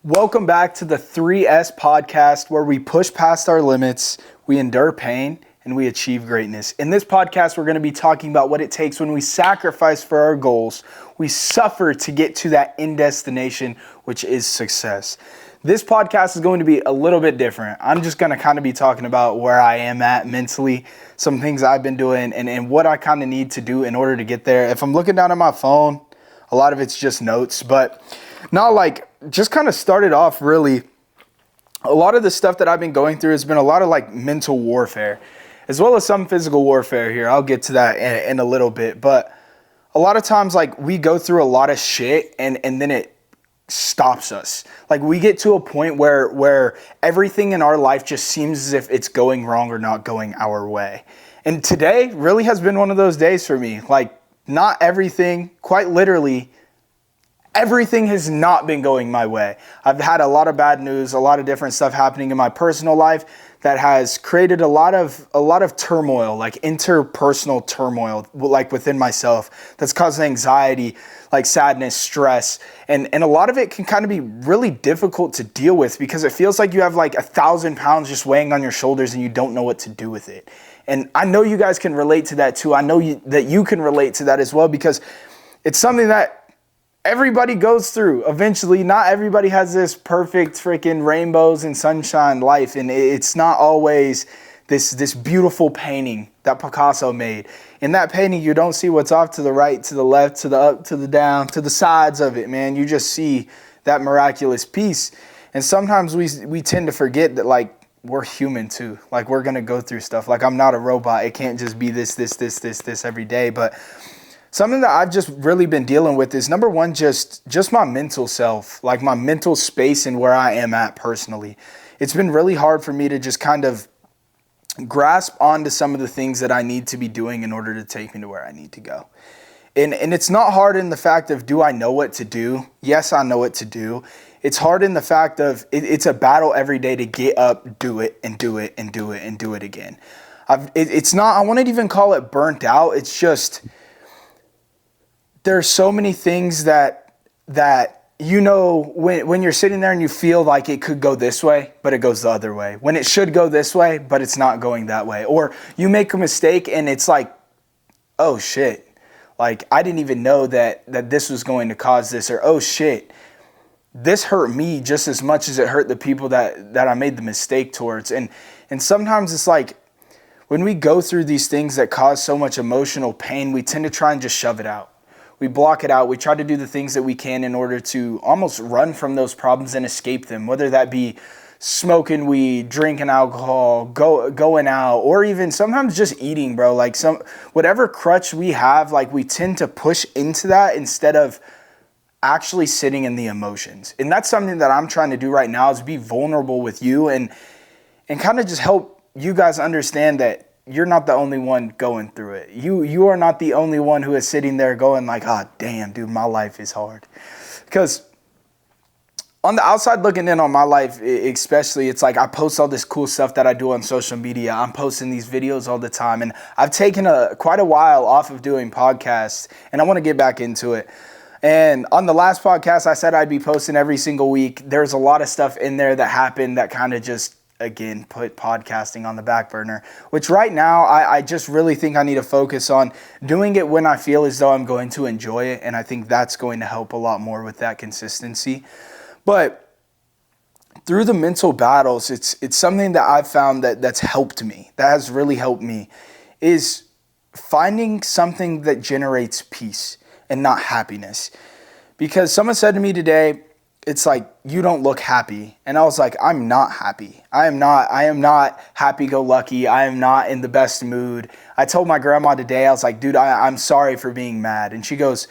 Welcome back to the 3S podcast, where we push past our limits, we endure pain, and we achieve greatness. In this podcast, we're going to be talking about what it takes when we sacrifice for our goals, we suffer to get to that end destination, which is success. This podcast is going to be a little bit different. I'm just going to kind of be talking about where I am at mentally, some things I've been doing, and what I kind of need to do in order to get there. If I'm looking down at my phone, a lot of it's just notes, but not like, just kind of started off really, a lot of the stuff that I've been going through has been a lot of like mental warfare, as well as some physical warfare here. I'll get to that in a little bit, but a lot of times like we go through a lot of shit and then it stops us. Like we get to a point where everything in our life just seems as if it's going wrong or not going our way. And today really has been one of those days for me. Like not everything, quite literally, everything has not been going my way. I've had a lot of bad news, a lot of different stuff happening in my personal life that has created a lot of turmoil, like interpersonal turmoil, like within myself, that's caused anxiety, like sadness, stress. And a lot of it can kind of be really difficult to deal with because it feels like you have like 1,000 pounds just weighing on your shoulders and you don't know what to do with it. And I know you guys can relate to that too. I know that you can relate to that as well, because it's something that everybody goes through eventually. Not everybody has this perfect freaking rainbows and sunshine life, and it's not always this beautiful painting that Picasso made. In that painting, you don't see what's off to the right, to the left, to the up, to the down, to the sides of it, man. You just see that miraculous piece. And sometimes we tend to forget that, like, we're human too. Like, we're gonna go through stuff. Like, I'm not a robot. It can't just be this every day. But something that I've just really been dealing with is, number one, just my mental self, like my mental space and where I am at personally. It's been really hard for me to just kind of grasp onto some of the things that I need to be doing in order to take me to where I need to go. And it's not hard in the fact of, do I know what to do? Yes, I know what to do. It's hard in the fact of, it's a battle every day to get up, do it, and do it, and do it, and do it again. It's not, I wouldn't even call it burnt out. It's just, there's so many things that you know, when you're sitting there and you feel like it could go this way, but it goes the other way. When it should go this way, but it's not going that way. Or you make a mistake and it's like, oh shit, like I didn't even know that this was going to cause this. Or oh shit, this hurt me just as much as it hurt the people that I made the mistake towards. And sometimes it's like, when we go through these things that cause so much emotional pain, we tend to try and just shove it out. We block it out. We try to do the things that we can in order to almost run from those problems and escape them, whether that be smoking weed, drinking alcohol, going out, or even sometimes just eating, bro. Like whatever crutch we have, like we tend to push into that instead of actually sitting in the emotions. And that's something that I'm trying to do right now, is be vulnerable with you and kind of just help you guys understand that you're not the only one going through it. You are not the only one who is sitting there going like, ah, damn, dude, my life is hard. Because on the outside looking in on my life, especially, it's like I post all this cool stuff that I do on social media. I'm posting these videos all the time. And I've taken quite a while off of doing podcasts, and I want to get back into it. And on the last podcast, I said I'd be posting every single week. There's a lot of stuff in there that happened that kind of just, again, put podcasting on the back burner, which right now I just really think I need to focus on doing it when I feel as though I'm going to enjoy it. And I think that's going to help a lot more with that consistency. But through the mental battles, it's something that I've found that's helped me, that has really helped me, is finding something that generates peace and not happiness. Because someone said to me today, it's like, you don't look happy. And I was like, I'm not happy. I am not happy-go-lucky. I am not in the best mood. I told my grandma today, I was like, dude, I'm sorry for being mad. And she goes,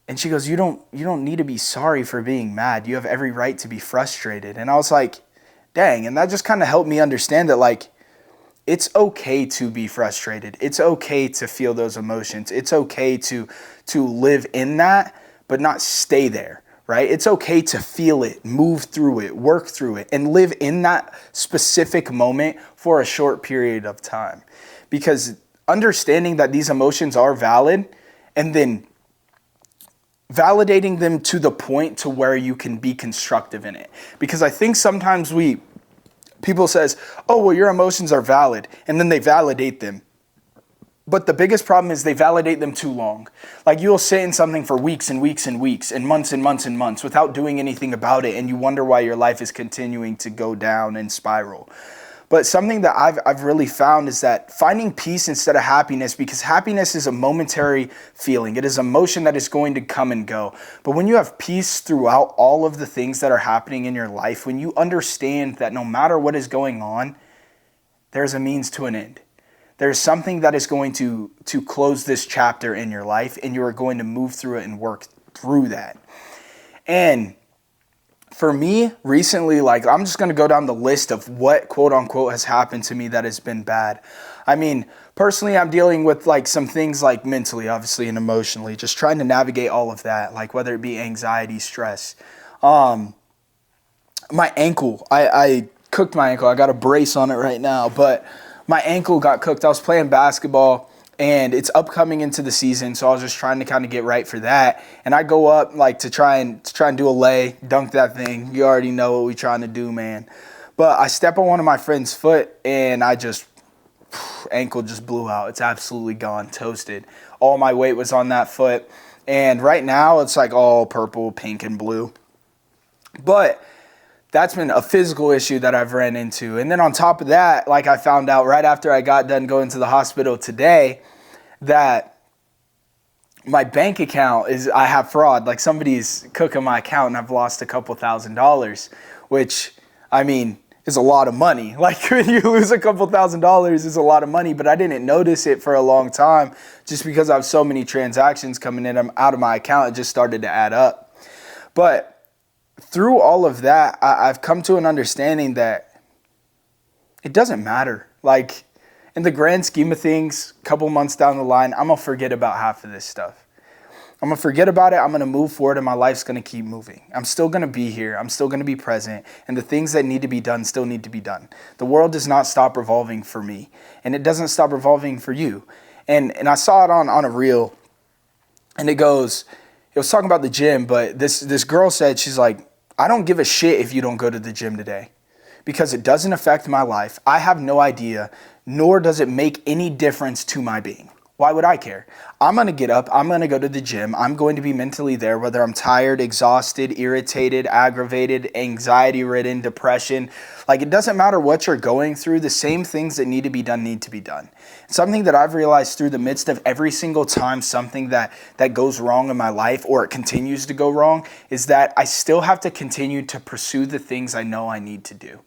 you don't need to be sorry for being mad. You have every right to be frustrated. And I was like, dang. And that just kind of helped me understand that, like, it's okay to be frustrated. It's okay to feel those emotions. It's okay to live in that, but not stay there. Right? It's okay to feel it, move through it, work through it, and live in that specific moment for a short period of time. Because understanding that these emotions are valid and then validating them to the point to where you can be constructive in it. Because I think sometimes people says, oh, well, your emotions are valid, and then they validate them. But the biggest problem is they validate them too long. Like you'll sit in something for weeks and weeks and weeks and months and months and months without doing anything about it, and you wonder why your life is continuing to go down and spiral. But something that I've really found is that finding peace instead of happiness, because happiness is a momentary feeling. It is an emotion that is going to come and go. But when you have peace throughout all of the things that are happening in your life, when you understand that no matter what is going on, there's a means to an end. There's something that is going to close this chapter in your life, and you are going to move through it and work through that. And for me, recently, like I'm just going to go down the list of what quote unquote has happened to me that has been bad. I mean, personally, I'm dealing with like some things like mentally, obviously, and emotionally, just trying to navigate all of that, like whether it be anxiety, stress. My ankle, I cooked my ankle. I got a brace on it right now, but my ankle got cooked. I was playing basketball, and it's upcoming into the season, so I was just trying to kind of get right for that. And I go up like to try and do a lay, dunk that thing. You already know what we're trying to do, man. But I step on one of my friend's foot, and ankle just blew out. It's absolutely gone, toasted. All my weight was on that foot, and right now it's like all purple, pink, and blue. But that's been a physical issue that I've ran into. And then on top of that, like I found out right after I got done going to the hospital today, that my bank account I have fraud. Like somebody's cooking my account and I've lost a couple $1,000s, which, I mean, is a lot of money. Like when you lose a couple $1,000 is a lot of money, but I didn't notice it for a long time just because I have so many transactions coming in out of my account. It just started to add up. But through all of that, I've come to an understanding that it doesn't matter. Like, in the grand scheme of things, a couple months down the line, I'm going to forget about half of this stuff. I'm going to forget about it. I'm going to move forward, and my life's going to keep moving. I'm still going to be here. I'm still going to be present, and the things that need to be done still need to be done. The world does not stop revolving for me, and it doesn't stop revolving for you. And I saw it on a reel, and it was talking about the gym, but this girl said, she's like, I don't give a shit if you don't go to the gym today because it doesn't affect my life. I have no idea, nor does it make any difference to my being. Why would I care? I'm going to get up. I'm going to go to the gym. I'm going to be mentally there, whether I'm tired, exhausted, irritated, aggravated, anxiety-ridden, depression. Like, it doesn't matter what you're going through. The same things that need to be done need to be done. Something that I've realized through the midst of every single time something that goes wrong in my life, or it continues to go wrong, is that I still have to continue to pursue the things I know I need to do.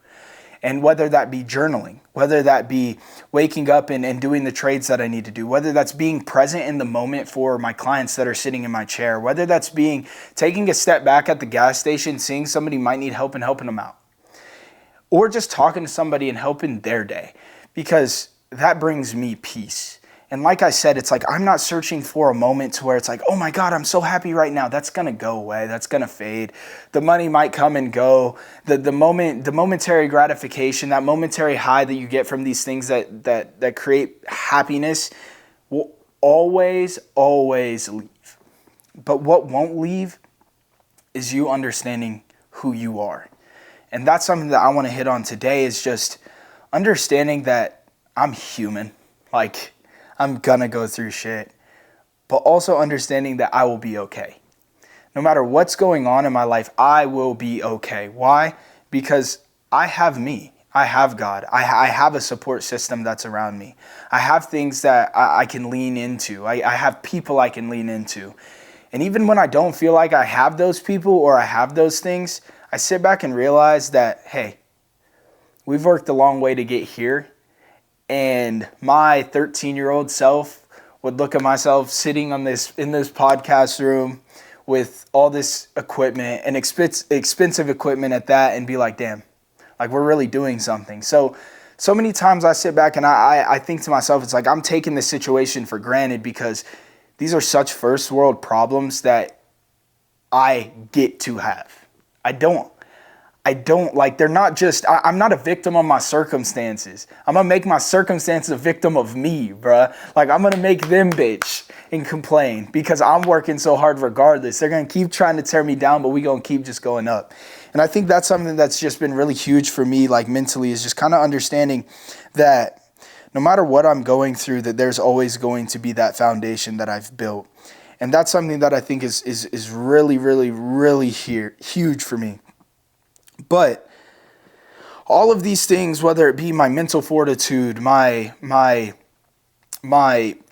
And whether that be journaling, whether that be waking up and doing the trades that I need to do, whether that's being present in the moment for my clients that are sitting in my chair, whether that's taking a step back at the gas station, seeing somebody might need help and helping them out, or just talking to somebody and helping their day, because that brings me peace. And like I said, it's like I'm not searching for a moment to where it's like, oh my God, I'm so happy right now. That's going to go away. That's going to fade. The money might come and go. The momentary gratification, that momentary high that you get from these things that create happiness will always leave. But what won't leave is you understanding who you are. And that's something that I want to hit on today, is just understanding that I'm human. Like, I'm gonna go through shit, but also understanding that I will be okay. No matter what's going on in my life, I will be okay. Why? Because I have me. I have God. I have a support system that's around me. I have things that I can lean into. I have people I can lean into. And even when I don't feel like I have those people or I have those things, I sit back and realize that, hey, we've worked a long way to get here. And my 13-year-old self would look at myself sitting in this podcast room with all this equipment and expensive equipment at that, and be like, damn, like we're really doing something. So many times I sit back and I think to myself, it's like I'm taking this situation for granted because these are such first world problems that I get to have. I don't. I don't like, they're not just, I'm not a victim of my circumstances. I'm gonna make my circumstances a victim of me, bruh. Like, I'm gonna make them bitch and complain because I'm working so hard regardless. They're gonna keep trying to tear me down, but we gonna keep just going up. And I think that's something that's just been really huge for me, like mentally, is just kind of understanding that no matter what I'm going through, that there's always going to be that foundation that I've built. And that's something that I think is really, really, really huge for me. But all of these things, whether it be my mental fortitude, my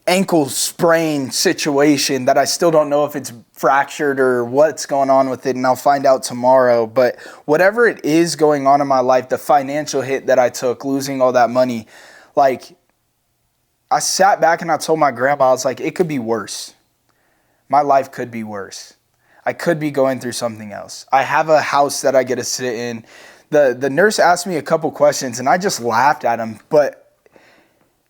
ankle sprain situation that I still don't know if it's fractured or what's going on with it, and I'll find out tomorrow. But whatever it is going on in my life, the financial hit that I took, losing all that money, like, I sat back and I told my grandma, I was like, it could be worse. My life could be worse. I could be going through something else. I have a house that I get to sit in. The nurse asked me a couple questions and I just laughed at him, but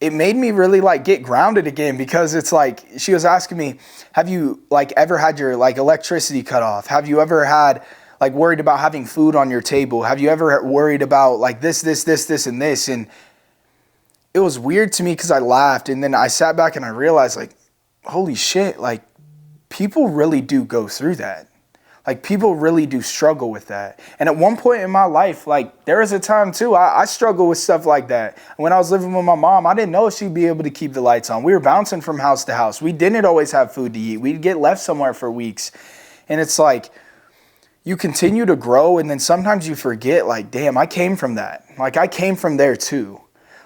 it made me really like get grounded again, because it's like, she was asking me, have you like ever had your like electricity cut off? Have you ever had like worried about having food on your table? Have you ever worried about like this, and this? And it was weird to me because I laughed, and then I sat back and I realized, like, holy shit, like, people really do go through that. Like, people really do struggle with that. And at one point in my life, like, there was a time too, I struggled with stuff like that. When I was living with my mom, I didn't know if she'd be able to keep the lights on. We were bouncing from house to house. We didn't always have food to eat. We'd get left somewhere for weeks. And it's like, you continue to grow, and then sometimes you forget, like, damn, I came from that. Like, I came from there too.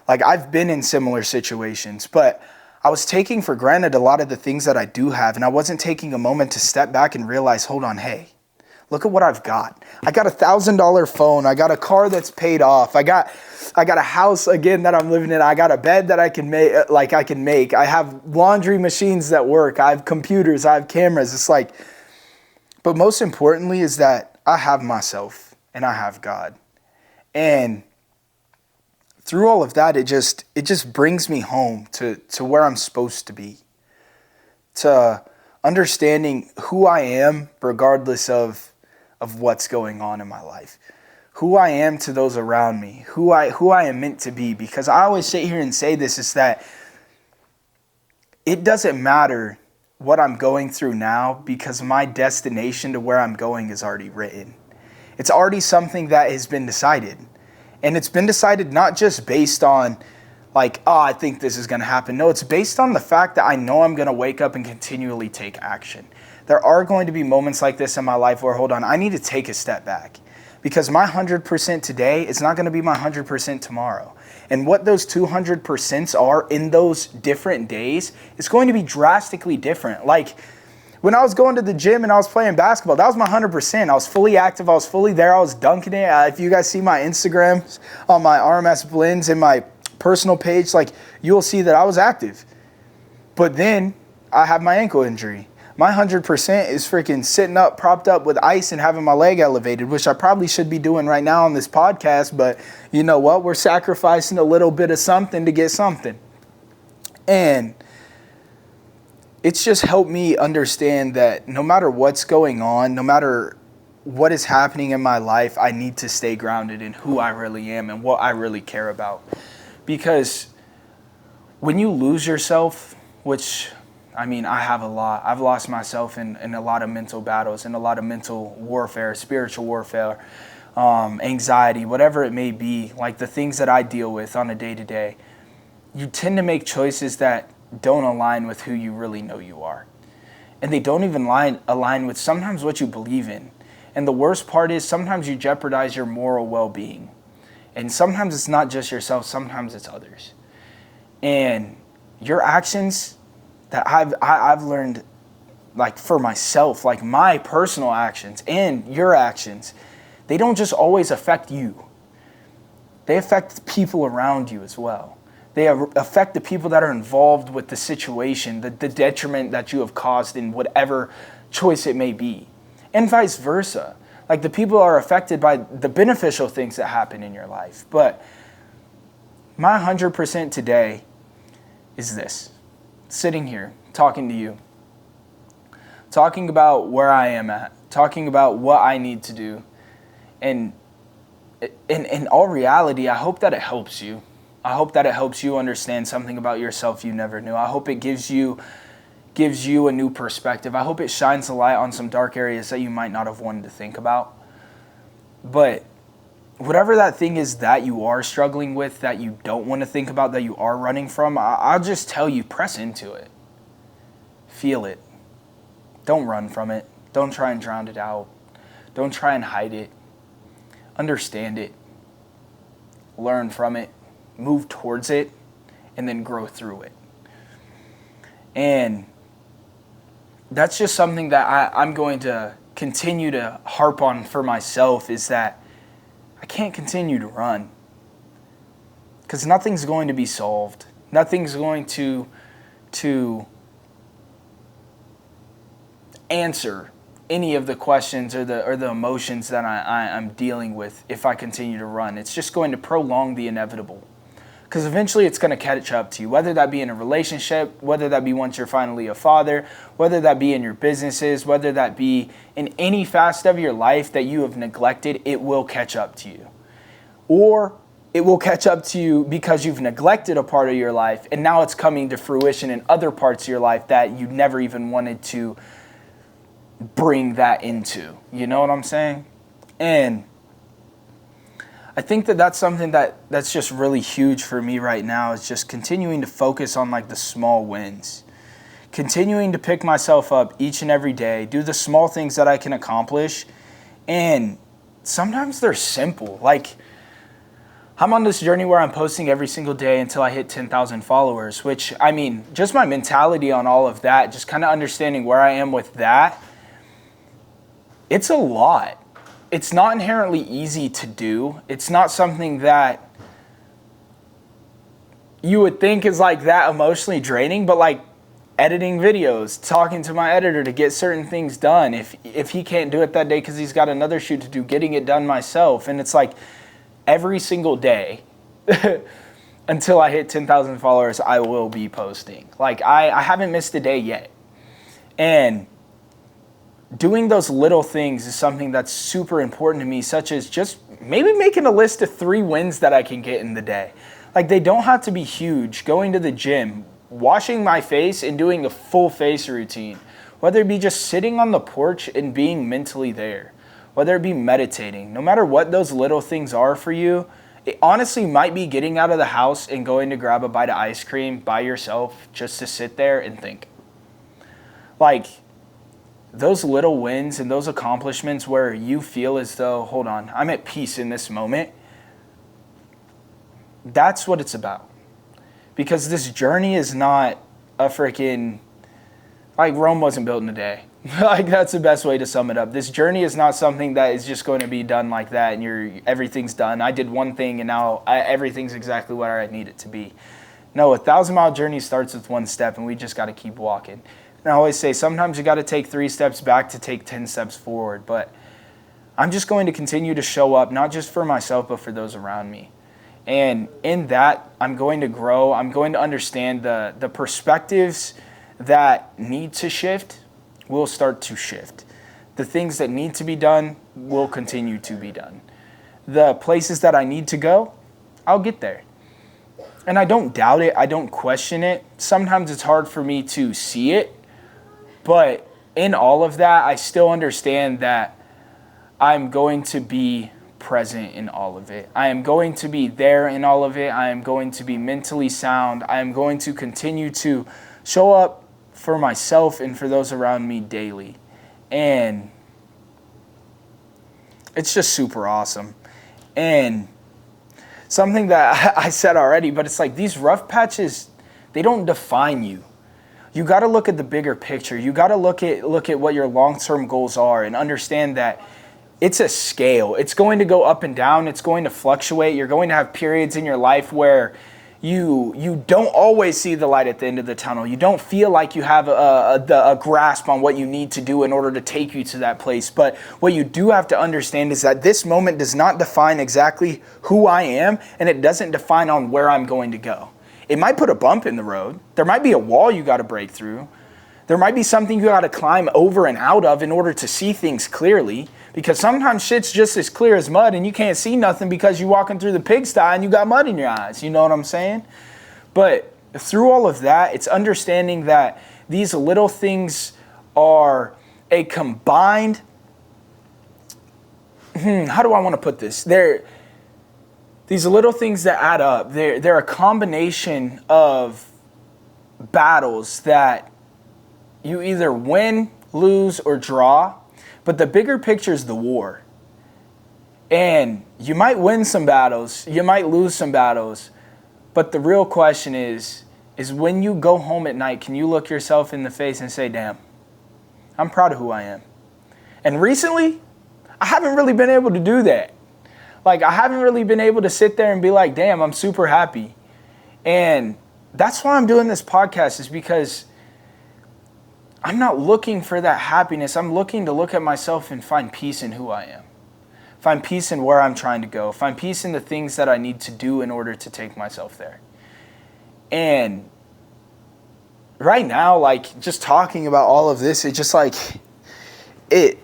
Like, I've been in similar situations, but I was taking for granted a lot of the things that I do have, and I wasn't taking a moment to step back and realize, hold on, hey, look at what I've got. I got $1,000 phone. I got a car that's paid off. I got a house again that I'm living in. I got a bed that I can make. I have laundry machines that work. I have computers. I have cameras. It's like, but most importantly is that I have myself and I have God. And through all of that, it just brings me home to where I'm supposed to be, to understanding who I am regardless of what's going on in my life, who I am to those around me, who I am meant to be. Because I always sit here and say this, is that it doesn't matter what I'm going through now, because my destination to where I'm going is already written. It's already something that has been decided. And it's been decided not just based on like, oh, I think this is going to happen. No, it's based on the fact that I know I'm going to wake up and continually take action. There are going to be moments like this in my life where, hold on, I need to take a step back, because my 100% today is not going to be my 100% tomorrow. And what those 200% are in those different days is going to be drastically different. Like, when I was going to the gym and I was playing basketball, that was my 100%. I was fully active. I was fully there. I was dunking it. If you guys see my Instagram on my RMS Blends and my personal page, like, you'll see that I was active. But then I have my ankle injury. My 100% is freaking sitting up, propped up with ice and having my leg elevated, which I probably should be doing right now on this podcast. But you know what? We're sacrificing a little bit of something to get something. And it's just helped me understand that no matter what's going on, no matter what is happening in my life, I need to stay grounded in who I really am and what I really care about. Because when you lose yourself, which, I mean, I have a lot. I've lost myself in a lot of mental battles, in a lot of mental warfare, spiritual warfare, anxiety, whatever it may be, like the things that I deal with on a day-to-day. You tend to make choices that don't align with who you really know you are. And they don't even align with sometimes what you believe in. And the worst part is sometimes you jeopardize your moral well-being. And sometimes it's not just yourself, sometimes it's others. And your actions that I've learned, like for myself, like my personal actions and your actions, they don't just always affect you. They affect the people around you as well. They affect the people that are involved with the situation, the detriment that you have caused in whatever choice it may be. And vice versa. Like, the people are affected by the beneficial things that happen in your life. But my 100% today is this. Sitting here, talking to you. Talking about where I am at. Talking about what I need to do. And in all reality, I hope that it helps you. I hope that it helps you understand something about yourself you never knew. I hope it gives you a new perspective. I hope it shines a light on some dark areas that you might not have wanted to think about. But whatever that thing is that you are struggling with, that you don't want to think about, that you are running from, I'll just tell you, press into it. Feel it. Don't run from it. Don't try and drown it out. Don't try and hide it. Understand it. Learn from it. Move towards it. And then grow through it. And that's just something that I'm going to continue to harp on for myself, is that I can't continue to run. Because nothing's going to be solved. Nothing's going to answer any of the questions or the emotions that I'm dealing with if I continue to run. It's just going to prolong the inevitable. Because eventually it's going to catch up to you, whether that be in a relationship, whether that be once you're finally a father, whether that be in your businesses, whether that be in any facet of your life that you have neglected, it will catch up to you. Or it will catch up to you because you've neglected a part of your life, and now it's coming to fruition in other parts of your life that you never even wanted to bring that into. You know what I'm saying? And I think that that's something that's just really huge for me right now, is just continuing to focus on like the small wins. Continuing to pick myself up each and every day, do the small things that I can accomplish. And sometimes they're simple. Like, I'm on this journey where I'm posting every single day until I hit 10,000 followers, which, I mean, just my mentality on all of that, just kind of understanding where I am with that, it's a lot. It's not inherently easy to do. It's not something that you would think is like that emotionally draining, but like editing videos, talking to my editor to get certain things done. If he can't do it that day because he's got another shoot to do, getting it done myself. And it's like every single day until I hit 10,000 followers, I will be posting. Like I haven't missed a day yet. And doing those little things is something that's super important to me, such as just maybe making a list of 3 wins that I can get in the day. Like, they don't have to be huge. Going to the gym, washing my face and doing a full face routine, whether it be just sitting on the porch and being mentally there, whether it be meditating, no matter what those little things are for you, it honestly might be getting out of the house and going to grab a bite of ice cream by yourself just to sit there and think. Like, those little wins and those accomplishments where you feel as though, hold on, I'm at peace in this moment. That's what it's about. Because this journey is not a freaking, like, Rome wasn't built in a day. Like, that's the best way to sum it up. This journey is not something that is just going to be done like that and everything's done. I did one thing and now everything's exactly where I need it to be. No, a 1,000-mile journey starts with one step, and we just got to keep walking. And I always say sometimes you got to take 3 steps back to take 10 steps forward. But I'm just going to continue to show up, not just for myself, but for those around me. And in that, I'm going to grow. I'm going to understand the perspectives that need to shift will start to shift. The things that need to be done will continue to be done. The places that I need to go, I'll get there. And I don't doubt it. I don't question it. Sometimes it's hard for me to see it. But in all of that, I still understand that I'm going to be present in all of it. I am going to be there in all of it. I am going to be mentally sound. I am going to continue to show up for myself and for those around me daily. And it's just super awesome. And something that I said already, but it's like these rough patches, they don't define you. You got to look at the bigger picture. You got to look at what your long-term goals are and understand that it's a scale. It's going to go up and down. It's going to fluctuate. You're going to have periods in your life where you don't always see the light at the end of the tunnel. You don't feel like you have a grasp on what you need to do in order to take you to that place. But what you do have to understand is that this moment does not define exactly who I am, and it doesn't define on where I'm going to go. It might put a bump in the road. There might be a wall you got to break through. There might be something you got to climb over and out of in order to see things clearly. Because sometimes shit's just as clear as mud and you can't see nothing because you're walking through the pigsty and you got mud in your eyes. You know what I'm saying? But through all of that, it's understanding that these little things are a combined, how do I want to put this? These little things that add up, they're a combination of battles that you either win, lose, or draw. But the bigger picture is the war. And you might win some battles, you might lose some battles, but the real question is when you go home at night, can you look yourself in the face and say, damn, I'm proud of who I am? And recently, I haven't really been able to do that. Like, I haven't really been able to sit there and be like, damn, I'm super happy. And that's why I'm doing this podcast, is because I'm not looking for that happiness. I'm looking to look at myself and find peace in who I am. Find peace in where I'm trying to go. Find peace in the things that I need to do in order to take myself there. And right now, like, just talking about all of this, it just like, it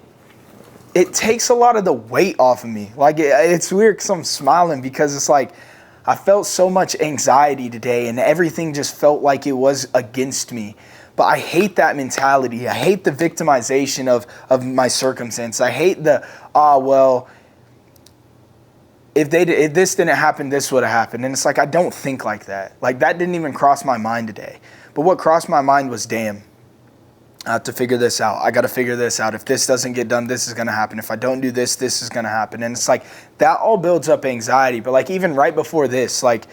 takes a lot of the weight off of me. Like, it's weird because I'm smiling because it's like, I felt so much anxiety today and everything just felt like it was against me. But I hate that mentality. I hate the victimization of my circumstance. I hate the, well, if this didn't happen, this would have happened. And it's like, I don't think like that. Like, that didn't even cross my mind today. But what crossed my mind was, damn, I have to figure this out. I got to figure this out. If this doesn't get done, this is going to happen. If I don't do this, this is going to happen. And it's like, that all builds up anxiety. But like, even right before this, like,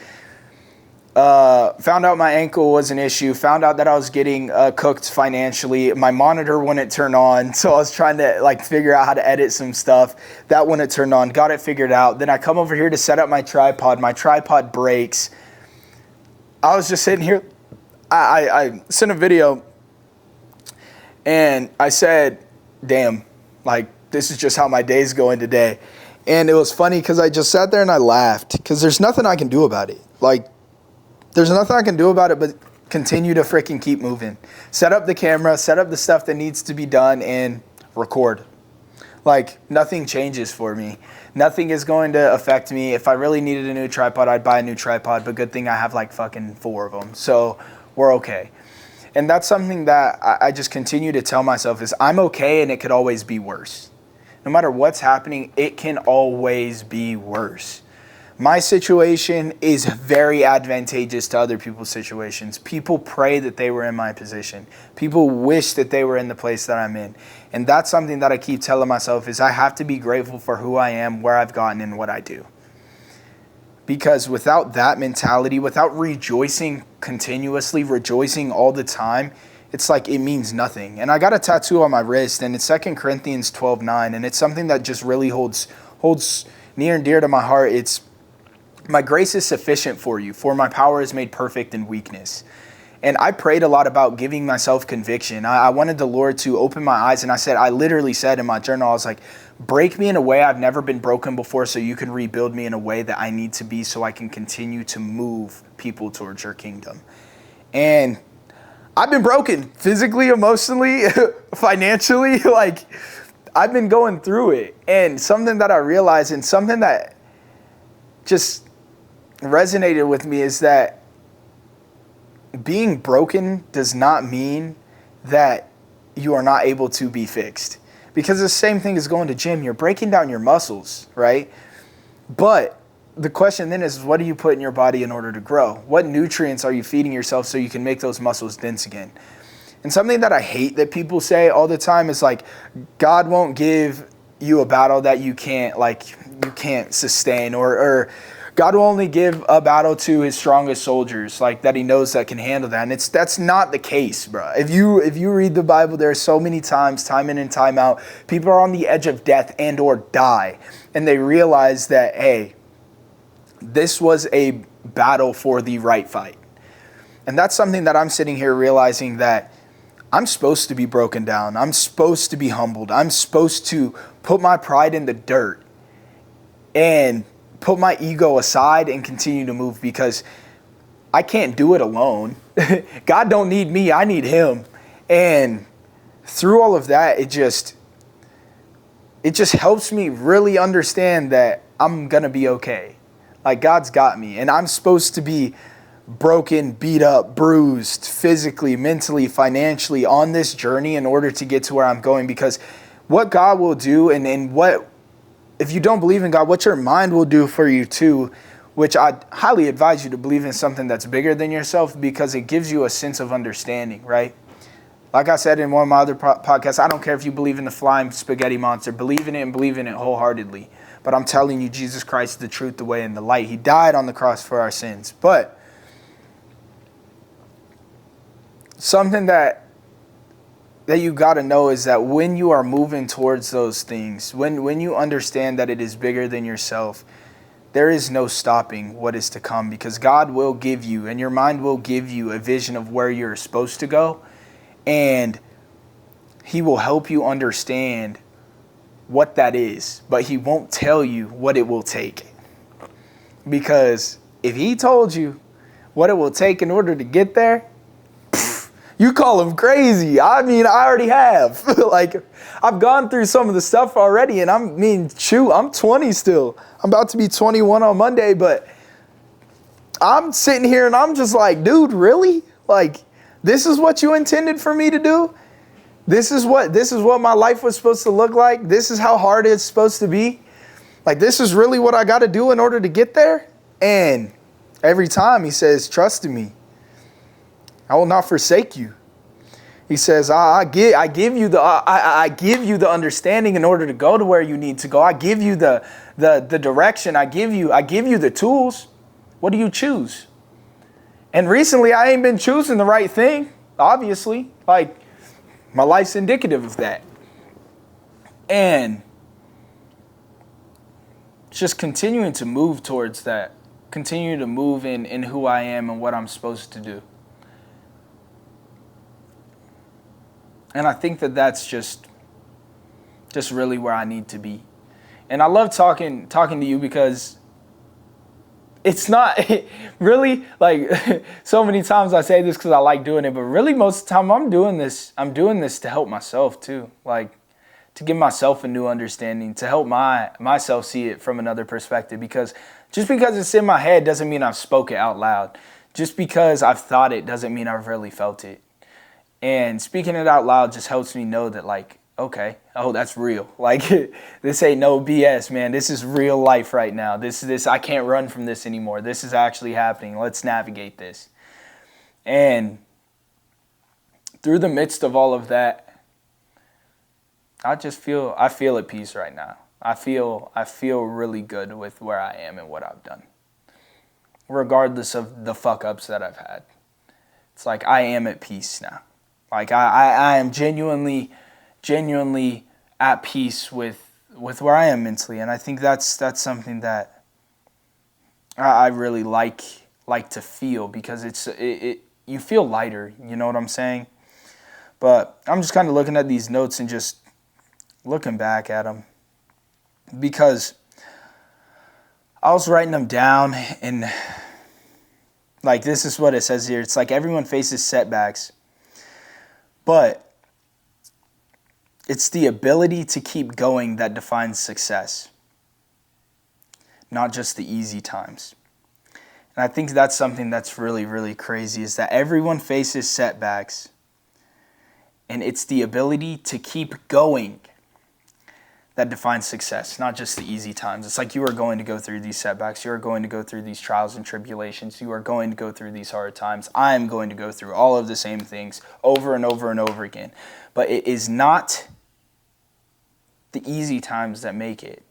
found out my ankle was an issue, found out that I was getting cooked financially. My monitor wouldn't turn on, so I was trying to like figure out how to edit some stuff. That wouldn't turn on, got it figured out. Then I come over here to set up my tripod breaks. I was just sitting here, I sent a video and I said, damn, like, this is just how my day's going today. And it was funny because I just sat there and I laughed because there's nothing I can do about it. Like, there's nothing I can do about it but continue to freaking keep moving. Set up the camera, set up the stuff that needs to be done, and record. Like, nothing changes for me. Nothing is going to affect me. If I really needed a new tripod, I'd buy a new tripod, but good thing I have like fucking 4 of them. So we're okay. And that's something that I just continue to tell myself is I'm okay and it could always be worse. No matter what's happening, it can always be worse. My situation is very advantageous to other people's situations. People pray that they were in my position. People wish that they were in the place that I'm in. And that's something that I keep telling myself is I have to be grateful for who I am, where I've gotten, and what I do. Because without that mentality, without rejoicing continuously, rejoicing all the time, it's like it means nothing. And I got a tattoo on my wrist, and it's 2 Corinthians 12:9, and it's something that just really holds near and dear to my heart. It's, my grace is sufficient for you, for my power is made perfect in weakness. And I prayed a lot about giving myself conviction. I wanted the Lord to open my eyes, and I literally said in my journal, I was like, break me in a way I've never been broken before so you can rebuild me in a way that I need to be so I can continue to move people towards your kingdom. And I've been broken physically, emotionally, financially. Like, I've been going through it. And something that I realized, and something that just resonated with me, is that being broken does not mean that you are not able to be fixed. Because the same thing as going to gym, you're breaking down your muscles, right? But the question then is, what do you put in your body in order to grow? What nutrients are you feeding yourself so you can make those muscles dense again? And something that I hate that people say all the time is like, God won't give you a battle that you can't sustain, or God will only give a battle to his strongest soldiers, like that he knows that can handle that. And that's not the case, bro. If you read the Bible, there are so many times, time in and time out, people are on the edge of death and or die. And they realize that, hey, this was a battle for the right fight. And that's something that I'm sitting here realizing, that I'm supposed to be broken down. I'm supposed to be humbled. I'm supposed to put my pride in the dirt and put my ego aside and continue to move, because I can't do it alone. God don't need me, I need him. And through all of that, it just helps me really understand that I'm going to be okay. Like God's got me, and I'm supposed to be broken, beat up, bruised, physically, mentally, financially on this journey in order to get to where I'm going. Because what God will do, and what, if you don't believe in God, what your mind will do for you too, which I highly advise you to believe in something that's bigger than yourself, because it gives you a sense of understanding, right? Like I said in one of my other podcasts, I don't care if you believe in the flying spaghetti monster. Believe in it and believe in it wholeheartedly. But I'm telling you, Jesus Christ is the truth, the way, and the light. He died on the cross for our sins. But something that you got to know is that when you are moving towards those things, when you understand that it is bigger than yourself, there is no stopping what is to come, because God will give you, and your mind will give you, a vision of where you're supposed to go. And he will help you understand what that is, but he won't tell you what it will take. Because if he told you what it will take in order to get there, you call him crazy. I mean, I already have. Like, I've gone through some of the stuff already, and I'm 20 still. I'm about to be 21 on Monday, but I'm sitting here and I'm just like, dude, really? Like, this is what you intended for me to do? This is what my life was supposed to look like? This is how hard it's supposed to be? Like, this is really what I got to do in order to get there? And every time he says, trust in me. I will not forsake you. He says, I give you the understanding in order to go to where you need to go. I give you the direction. I give you the tools. What do you choose? And recently, I ain't been choosing the right thing, obviously. Like, my life's indicative of that. And just continuing to move towards that. Continue to move in who I am and what I'm supposed to do. And I think that that's just really where I need to be. And I love talking to you, because it's not really, like, so many times I say this because I like doing it, but really most of the time I'm doing this to help myself too. Like, to give myself a new understanding, to help myself see it from another perspective. Because just because it's in my head doesn't mean I've spoken it out loud. Just because I've thought it doesn't mean I've really felt it. And speaking it out loud just helps me know that, like, okay, oh, that's real. Like, this ain't no BS, man. This is real life right now. This, I can't run from this anymore. This is actually happening. Let's navigate this. And through the midst of all of that, I feel at peace right now. I feel really good with where I am and what I've done, regardless of the fuck ups that I've had. It's like I am at peace now. Like, I am genuinely at peace with where I am mentally, and I think that's something that I really like to feel, because it you feel lighter. You know what I'm saying? But I'm just kind of looking at these notes and just looking back at them, because I was writing them down, and like, this is what it says here. It's like, everyone faces setbacks, but it's the ability to keep going that defines success, not just the easy times. And I think that's something that's really, really crazy, is that everyone faces setbacks, and it's the ability to keep going that defines success, not just the easy times. It's like, you are going to go through these setbacks. You are going to go through these trials and tribulations. You are going to go through these hard times. I am going to go through all of the same things over and over and over again. But it is not the easy times that make it.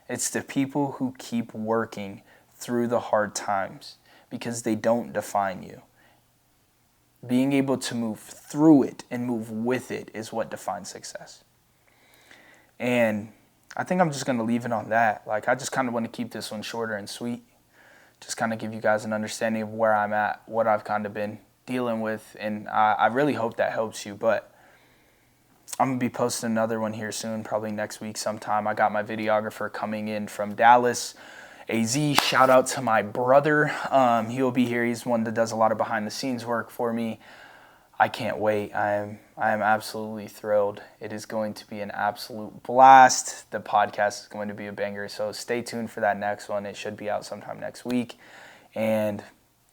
It's the people who keep working through the hard times, because they don't define you. Being able to move through it and move with it is what defines success. And I think I'm just going to leave it on that. Like, I just kind of want to keep this one shorter and sweet. Just kind of give you guys an understanding of where I'm at, what I've kind of been dealing with. And I really hope that helps you. But I'm going to be posting another one here soon, probably next week sometime. I got my videographer coming in from Dallas, AZ. Shout out to my brother. He'll be here. He's one that does a lot of behind the scenes work for me. I can't wait. I am absolutely thrilled. It is going to be an absolute blast. The podcast is going to be a banger. So stay tuned for that next one. It should be out sometime next week. And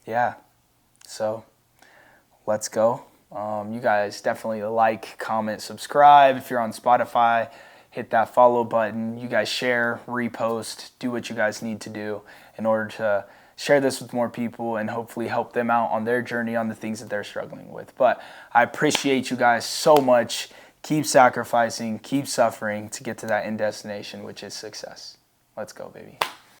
yeah, so let's go. You guys definitely like, comment, subscribe. If you're on Spotify, hit that follow button. You guys share, repost, do what you guys need to do in order to share this with more people and hopefully help them out on their journey on the things that they're struggling with. But I appreciate you guys so much. Keep sacrificing, keep suffering to get to that end destination, which is success. Let's go, baby.